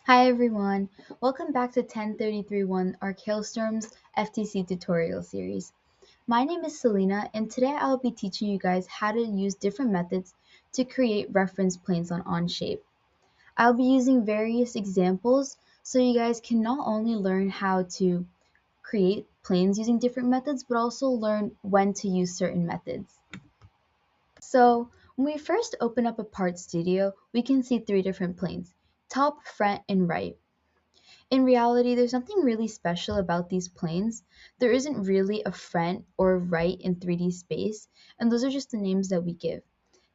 Hi everyone, welcome back to 1033.1 ARC Hailstorms FTC tutorial series. My name is Selena and today I'll be teaching you guys how to use different methods to create reference planes on Onshape. I'll be using various examples so you guys can not only learn how to create planes using different methods but also learn when to use certain methods. So when we first open up a part studio, we can see three different planes: top, front, and right. In reality, there's nothing really special about these planes. There isn't really a front or right in 3D space, and those are just the names that we give.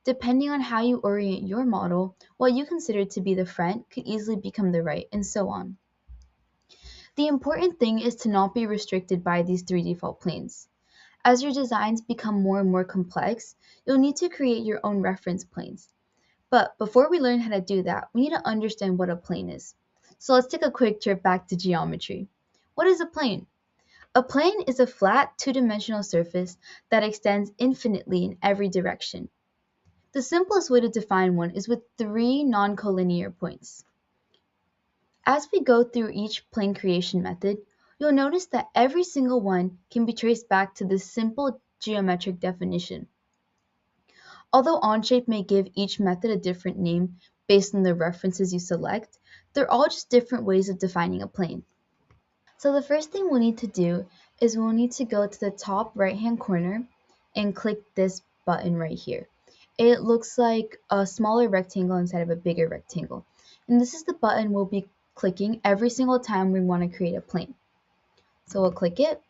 Depending on how you orient your model, what you consider to be the front could easily become the right, and so on. The important thing is to not be restricted by these three default planes. As your designs become more and more complex, you'll need to create your own reference planes. But before we learn how to do that, we need to understand what a plane is. So let's take a quick trip back to geometry. What is a plane? A plane is a flat, two-dimensional surface that extends infinitely in every direction. The simplest way to define one is with three non-collinear points. As we go through each plane creation method, you'll notice that every single one can be traced back to this simple geometric definition. Although Onshape may give each method a different name based on the references you select, they're all just different ways of defining a plane. So the first thing we'll need to do is we'll need to go to the top right-hand corner and click this button right here. It looks like a smaller rectangle inside of a bigger rectangle. And this is the button we'll be clicking every single time we want to create a plane. So we'll click it.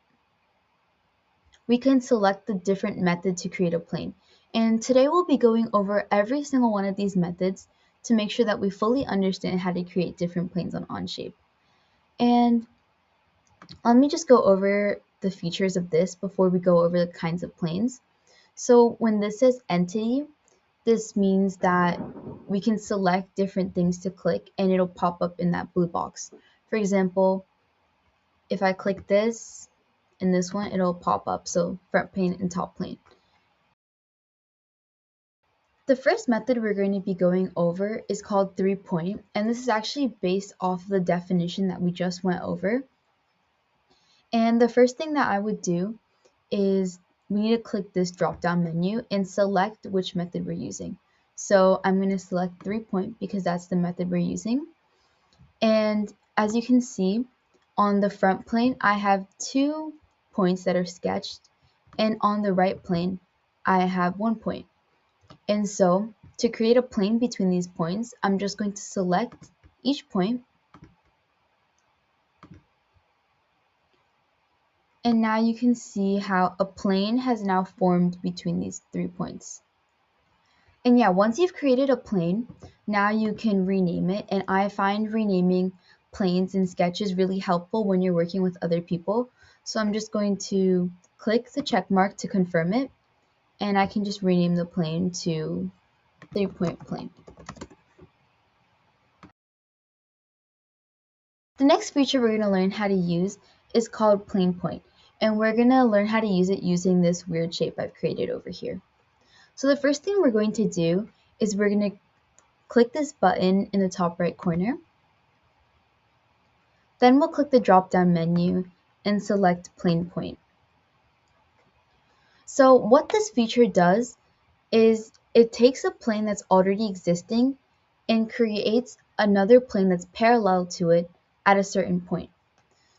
We can select the different method to create a plane. And today we'll be going over every single one of these methods to make sure that we fully understand how to create different planes on Onshape. And let me just go over the features of this before we go over the kinds of planes. So when this says entity, this means that we can select different things to click and it'll pop up in that blue box. For example, if I click this and this one, it'll pop up, so front plane and top plane. The first method we're going to be going over is called 3-point, and this is actually based off the definition that we just went over. And the first thing that I would do is we need to click this drop-down menu and select which method we're using. So I'm going to select 3-point because that's the method we're using. And as you can see, on the front plane, I have 2 points that are sketched, and on the right plane, I have 1 point. And so to create a plane between these points, I'm just going to select each point. And now you can see how a plane has now formed between these 3 points. And yeah, once you've created a plane, now you can rename it. And I find renaming planes and sketches really helpful when you're working with other people. So I'm just going to click the check mark to confirm it. And I can just rename the plane to 3-point plane. The next feature we're going to learn how to use is called plane point, and we're going to learn how to use it using this weird shape I've created over here. So the first thing we're going to do is we're going to click this button in the top right corner. Then we'll click the drop-down menu and select plane point. So what this feature does is it takes a plane that's already existing and creates another plane that's parallel to it at a certain point.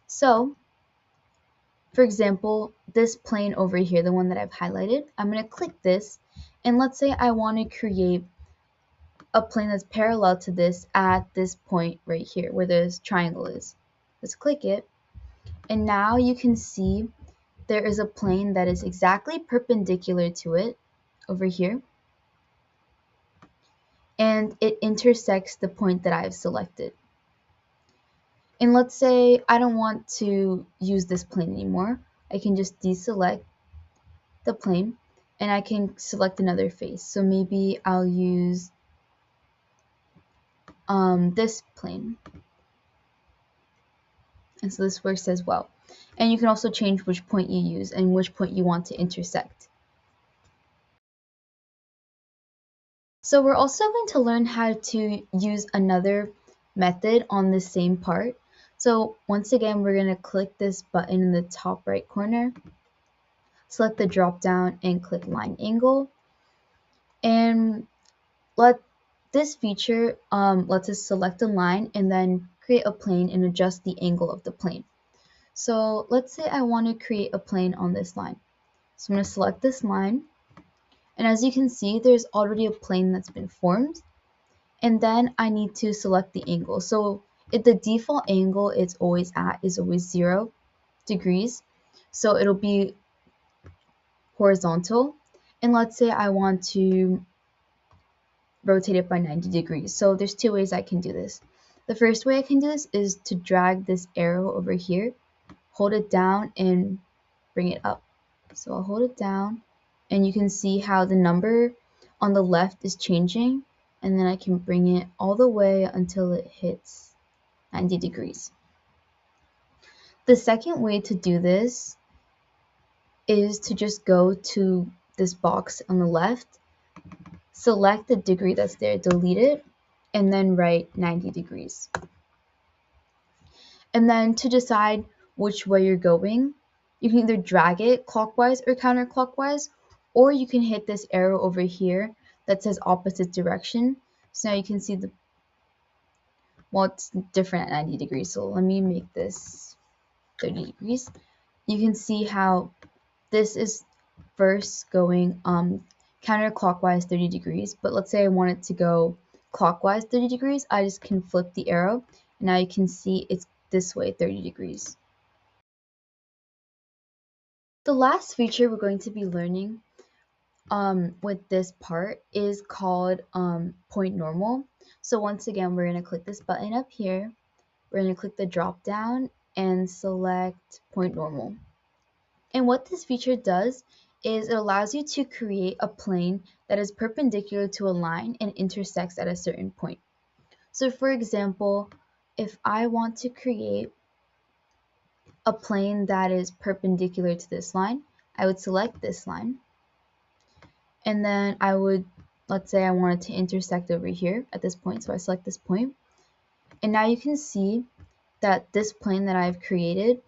So, for example, this plane over here, the one that I've highlighted, I'm going to click this, and let's say I want to create a plane that's parallel to this at this point right here where this triangle is. Let's click it, and now you can see there is a plane that is exactly perpendicular to it over here, and it intersects the point that I've selected. And let's say I don't want to use this plane anymore. I can just deselect the plane and I can select another face. So maybe I'll use this plane. And so this works as well. And you can also change which point you use and which point you want to intersect. So we're also going to learn how to use another method on the same part. So once again, we're going to click this button in the top right corner, select the drop down and click line angle, and this feature lets us select a line and then create a plane and adjust the angle of the plane. So let's say I want to create a plane on this line. So I'm going to select this line, and as you can see, there's already a plane that's been formed, and then I need to select the angle. So if the default angle it's always at is always 0 degrees, so it'll be horizontal, and let's say I want to rotate it by 90 degrees. So there's two ways I can do this. The first way I can do this is to drag this arrow over here, hold it down and bring it up. So I'll hold it down, and you can see how the number on the left is changing, and then I can bring it all the way until it hits 90 degrees. The second way to do this is to just go to this box on the left, select the degree that's there, delete it, and then write 90 degrees. And then to decide which way you're going, you can either drag it clockwise or counterclockwise, or you can hit this arrow over here that says opposite direction. So now you can see it's different at 90 degrees. So let me make this 30 degrees. You can see how this is first going counterclockwise 30 degrees, but let's say I want it to go clockwise 30 degrees, I just can flip the arrow, and now you can see it's this way 30 degrees. The last feature we're going to be learning with this part is called point normal. So once again, we're going to click this button up here, we're going to click the drop down and select point normal. And what this feature does is it allows you to create a plane that is perpendicular to a line and intersects at a certain point. So for example, if I want to create a plane that is perpendicular to this line, I would select this line, and then let's say I wanted to intersect over here at this point, so I select this point, and now you can see that this plane that I've created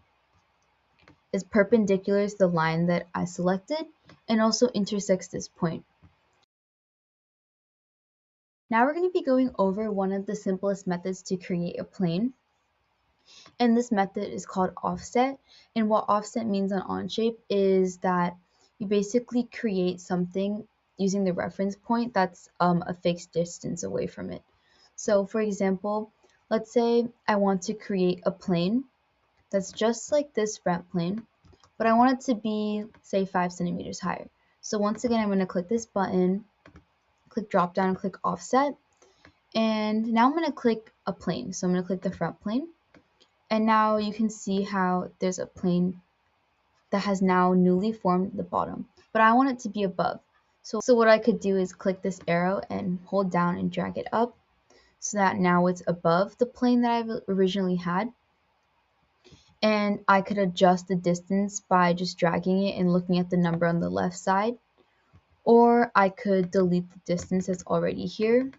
is perpendicular to the line that I selected and also intersects this point. Now we're going to be going over one of the simplest methods to create a plane, and this method is called offset. And what offset means on Onshape is that you basically create something using the reference point that's a fixed distance away from it. So for example, let's say I want to create a plane that's just like this front plane, but I want it to be, say, 5 centimeters higher. So once again, I'm going to click this button, click drop down, click offset, and now I'm going to click a plane. So I'm going to click the front plane, and now you can see how there's a plane that has now newly formed at the bottom, but I want it to be above. So what I could do is click this arrow and hold down and drag it up so that now it's above the plane that I've originally had. And I could adjust the distance by just dragging it and looking at the number on the left side, or I could delete the distance that's already here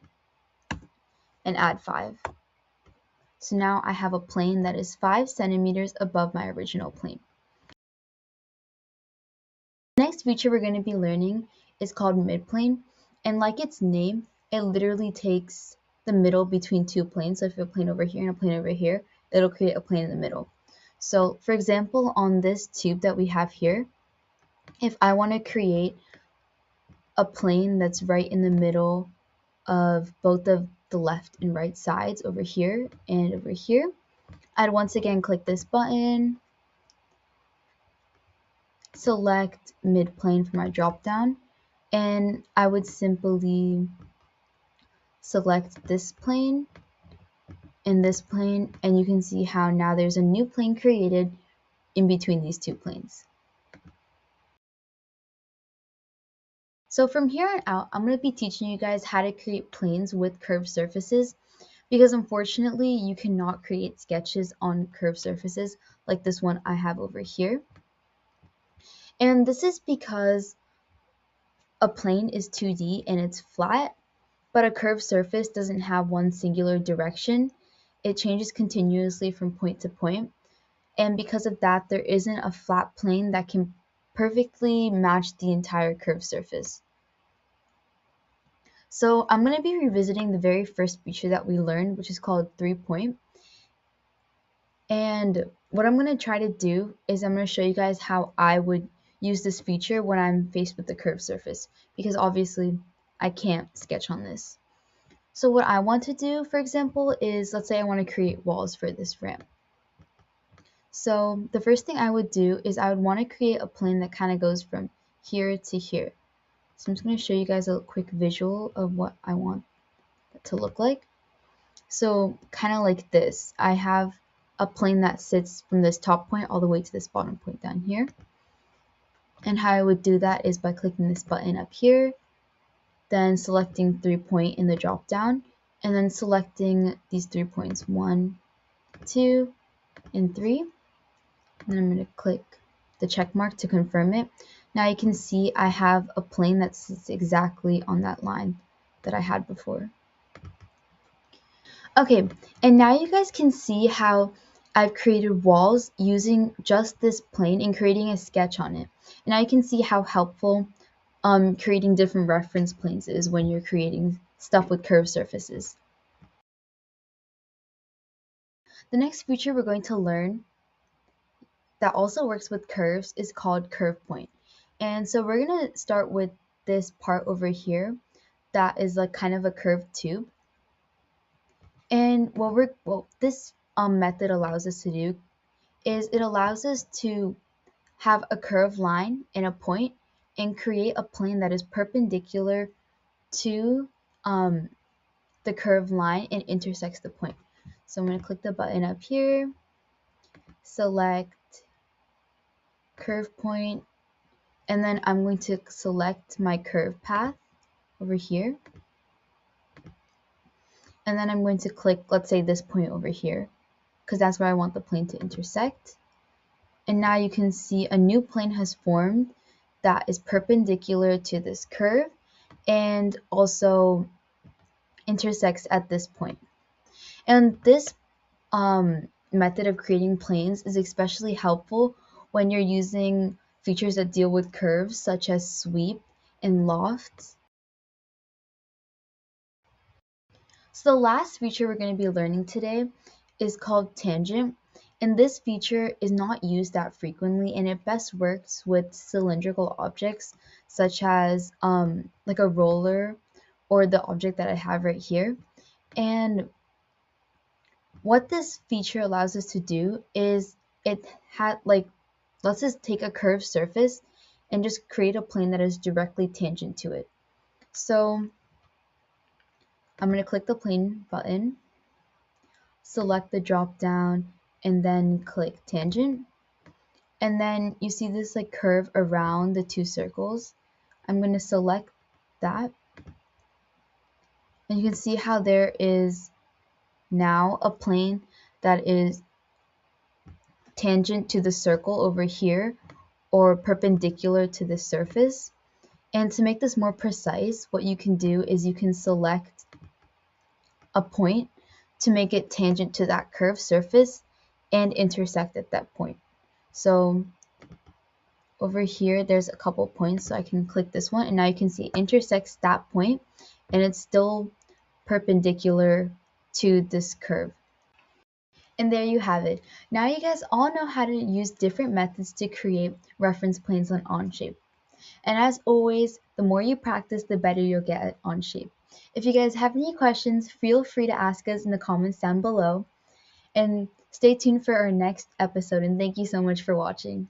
and add 5. So now I have a plane that is 5 centimeters above my original plane. The next feature we're going to be learning is called midplane, and like its name, it literally takes the middle between two planes. So if you have a plane over here and a plane over here, it'll create a plane in the middle. So for example, on this tube that we have here, if I want to create a plane that's right in the middle of both of the left and right sides over here and over here, I'd once again click this button, select midplane for my drop down, and I would simply select this plane and this plane, and you can see how now there's a new plane created in between these two planes. So from here on out, I'm going to be teaching you guys how to create planes with curved surfaces, because unfortunately you cannot create sketches on curved surfaces like this one I have over here. And this is because a plane is 2D and it's flat, but a curved surface doesn't have one singular direction. it changes continuously from point to point. And because of that, there isn't a flat plane that can perfectly match the entire curved surface. So I'm going to be revisiting the very first feature that we learned, which is called 3-point. And what I'm going to try to do is I'm going to show you guys how I would use this feature when I'm faced with the curved surface, because obviously I can't sketch on this. So what I want to do, for example, is let's say I want to create walls for this ramp. So the first thing I would do is I would want to create a plane that kind of goes from here to here. So I'm just going to show you guys a quick visual of what I want it to look like. So kind of like this, I have a plane that sits from this top point all the way to this bottom point down here. And how I would do that is by clicking this button up here, then selecting 3-point in the drop down, and then selecting these 3 points, 1, 2, and 3. And then I'm going to click the check mark to confirm it. Now you can see I have a plane that sits exactly on that line that I had before. Okay, and now you guys can see how I've created walls using just this plane and creating a sketch on it. And now you can see how helpful creating different reference planes is when you're creating stuff with curved surfaces. The next feature we're going to learn that also works with curves is called curve point. And so we're going to start with this part over here that is like kind of a curved tube. And what this method allows us to do is it allows us to have a curved line and a point and create a plane that is perpendicular to the curved line and intersects the point. So I'm going to click the button up here, select curve point, and then I'm going to select my curve path over here. And then I'm going to click, let's say, this point over here, because that's where I want the plane to intersect. And now you can see a new plane has formed that is perpendicular to this curve and also intersects at this point. And this method of creating planes is especially helpful when you're using features that deal with curves such as sweep and loft. So the last feature we're going to be learning today is called tangent. And this feature is not used that frequently, and it best works with cylindrical objects such as like a roller or the object that I have right here. And what this feature allows us to do is let's just take a curved surface and just create a plane that is directly tangent to it. So I'm going to click the plane button, select the drop down, and then click tangent. And then you see this like curve around the two circles. I'm going to select that. And you can see how there is now a plane that is tangent to the circle over here or perpendicular to the surface. And to make this more precise, what you can do is you can select a point to make it tangent to that curved surface and intersect at that point. So over here, there's a couple points, so I can click this one, and now you can see it intersects that point, and it's still perpendicular to this curve. And there you have it. Now you guys all know how to use different methods to create reference planes on Onshape. And as always, the more you practice, the better you'll get at Onshape. If you guys have any questions, feel free to ask us in the comments down below. And stay tuned for our next episode, and thank you so much for watching.